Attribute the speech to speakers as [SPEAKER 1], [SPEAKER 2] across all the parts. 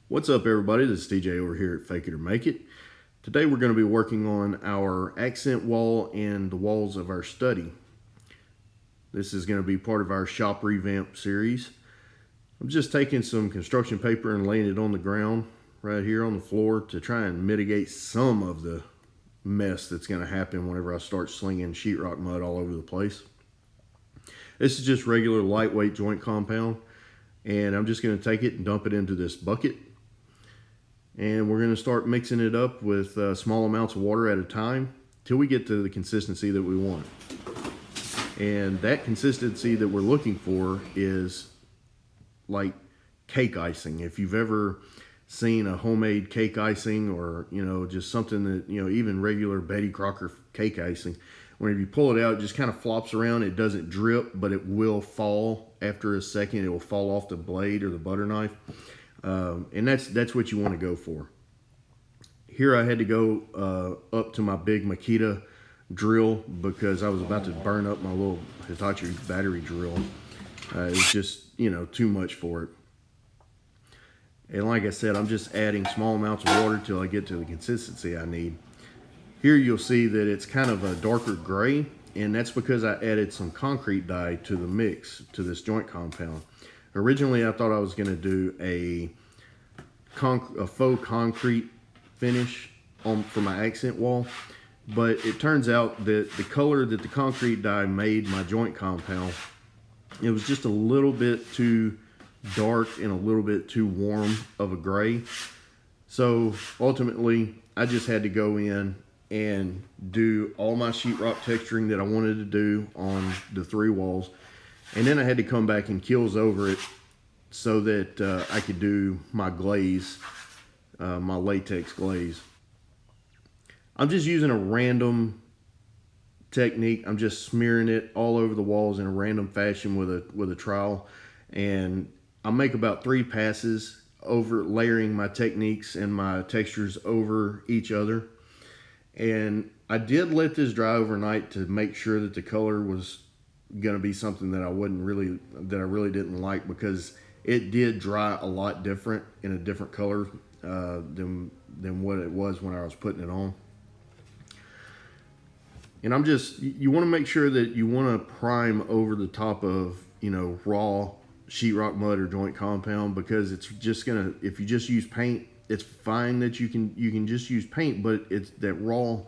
[SPEAKER 1] What's up, everybody? This is TJ over here at Fake It or Make It. Today we're going to be working on our accent wall and the walls of our study. This is going to be part of our shop revamp series. I'm just taking some construction paper and laying it on the ground right here on the floor to try and mitigate some of the mess that's going to happen whenever I start slinging sheetrock mud all over the place. This is just regular lightweight joint compound, and I'm just going to take it and dump it into this bucket. And we're going to start mixing it up with small amounts of water at a time till we get to the consistency that we want. And that consistency that we're looking for is like cake icing. If you've ever seen a homemade cake icing, or just something that, even regular Betty Crocker cake icing, whenever you pull it out, it just kind of flops around. It doesn't drip, but it will fall after a second. It will fall off the blade or the butter knife. And that's what you want to go for. Here I had to go up to my big Makita drill because I was about to burn up my little Hitachi battery drill. It was just, too much for it. And like I said, I'm just adding small amounts of water till I get to the consistency I need. Here you'll see that it's kind of a darker gray, and that's because I added some concrete dye to the mix, to this joint compound. Originally, I thought I was going to do a faux concrete finish for my accent wall, but it turns out that the color that the concrete dye made my joint compound, it was just a little bit too dark and a little bit too warm of a gray. So ultimately, I just had to go in and do all my sheetrock texturing that I wanted to do on the 3 walls. And then I had to come back and kills over it so that I could do my glaze, my latex glaze. I'm just using a random technique. I'm just smearing it all over the walls in a random fashion with a trowel. And I make about 3 passes over, layering my techniques and my textures over each other. And I did let this dry overnight to make sure that the color was going to be something that I really didn't like, because it did dry a lot different in a different color than what it was when I was putting it on. And you want to make sure that you want to prime over the top of raw sheetrock mud or joint compound, because it's just gonna, if you just use paint, it's fine that you can just use paint, but it's that raw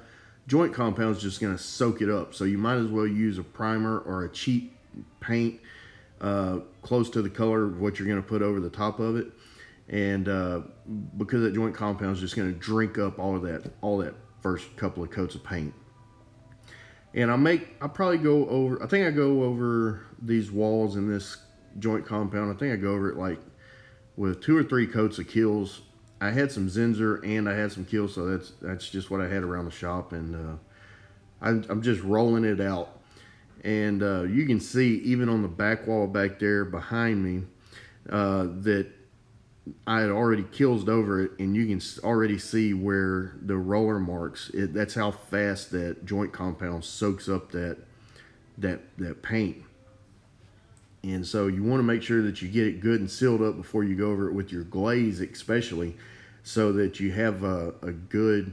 [SPEAKER 1] joint compound is just going to soak it up. So you might as well use a primer or a cheap paint close to the color of what you're going to put over the top of it. And because that joint compound is just going to drink up all that first couple of coats of paint. And I probably go over, I think I go over these walls in this joint compound, I think I go over it like with 2 or 3 coats of Kills. I had some Zinsser and I had some Kills, so that's just what I had around the shop. And I'm just rolling it out. And you can see even on the back wall back there behind me that I had already Killsed over it, and you can already see where the roller marks. That's how fast that joint compound soaks up that paint. And so you want to make sure that you get it good and sealed up before you go over it with your glaze, especially, so that you have a good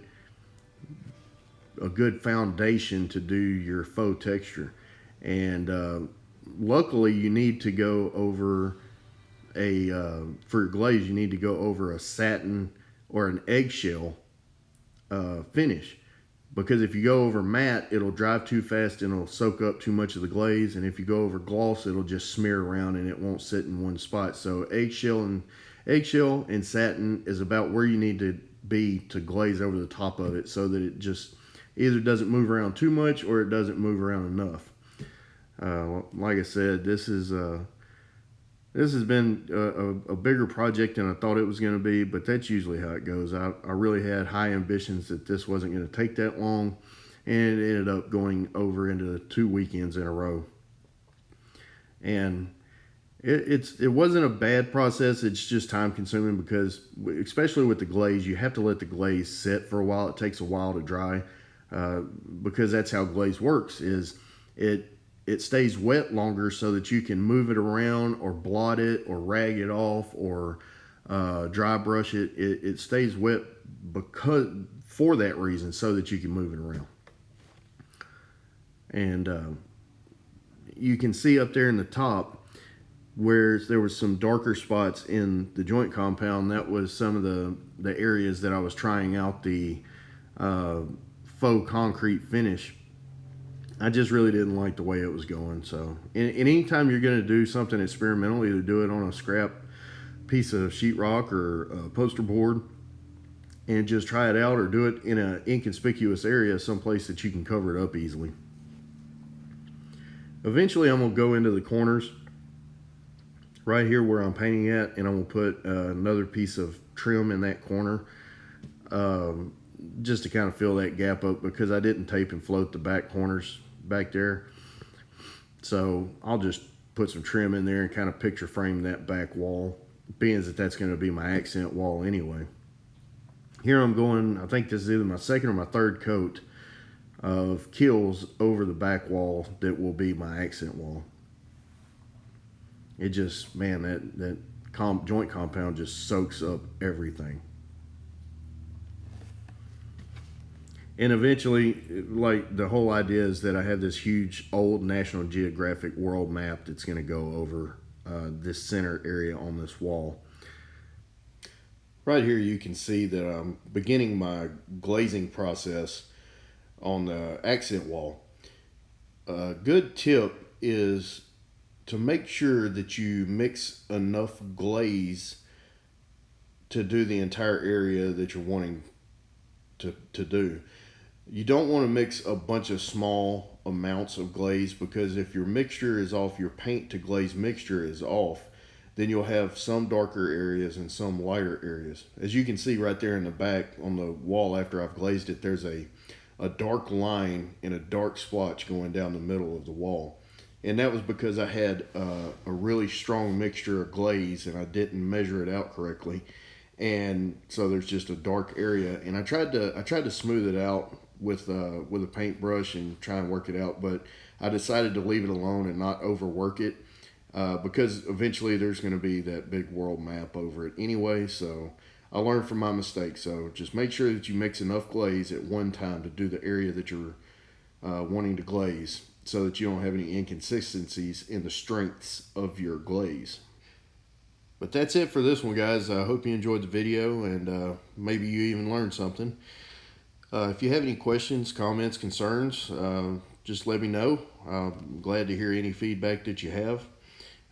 [SPEAKER 1] foundation to do your faux texture. And luckily, you need to go over for your glaze, you need to go over a satin or an eggshell finish. Because if you go over matte, it'll dry too fast and it'll soak up too much of the glaze. And if you go over gloss, it'll just smear around and it won't sit in one spot. So eggshell and satin is about where you need to be to glaze over the top of it, so that it just either doesn't move around too much or it doesn't move around enough. Like I said, this has been a bigger project than I thought it was going to be, but that's usually how it goes. I really had high ambitions that this wasn't going to take that long, and it ended up going over into 2 weekends in a row. And it wasn't a bad process. It's just time consuming, because especially with the glaze, you have to let the glaze sit for a while. It takes a while to dry, because that's how glaze works. Is it stays wet longer so that you can move it around or blot it or rag it off or dry brush it. It stays wet for that reason, so that you can move it around. And you can see up there in the top where there was some darker spots in the joint compound. That was some of the areas that I was trying out the faux concrete finish. I just really didn't like the way it was going. So, and anytime you're going to do something experimental, either do it on a scrap piece of sheetrock or a poster board and just try it out, or do it in an inconspicuous area, someplace that you can cover it up easily. Eventually, I'm going to go into the corners right here where I'm painting at, and I'm going to put another piece of trim in that corner, just to kind of fill that gap up, because I didn't tape and float the back corners back there. So I'll just put some trim in there and kind of picture frame that back wall, being that that's going to be my accent wall anyway. Here I'm going, I think this is either my second or my third coat of kills over the back wall that will be my accent wall. It just, man, that joint compound just soaks up everything. And eventually, like, the whole idea is that I have this huge old National Geographic world map that's going to go over this center area on this wall. Right here you can see that I'm beginning my glazing process on the accent wall. A good tip is to make sure that you mix enough glaze to do the entire area that you're wanting to do. You don't want to mix a bunch of small amounts of glaze, because if your mixture is off, your paint to glaze mixture is off, then you'll have some darker areas and some lighter areas. As you can see right there in the back on the wall after I've glazed it, there's a dark line and a dark splotch going down the middle of the wall. And that was because I had a really strong mixture of glaze and I didn't measure it out correctly. And so there's just a dark area, and I tried to smooth it out with a paintbrush and try and work it out, but I decided to leave it alone and not overwork it, because eventually there's going to be that big world map over it anyway. So I learned from my mistake. So just make sure that you mix enough glaze at one time to do the area that you're wanting to glaze, so that you don't have any inconsistencies in the strengths of your glaze. But that's it for this one, guys. I hope you enjoyed the video, and maybe you even learned something. If you have any questions, comments, concerns, just let me know. I'm glad to hear any feedback that you have.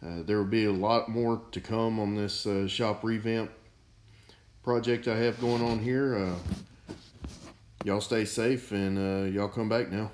[SPEAKER 1] There will be a lot more to come on this shop revamp project I have going on here. Y'all stay safe, and y'all come back now.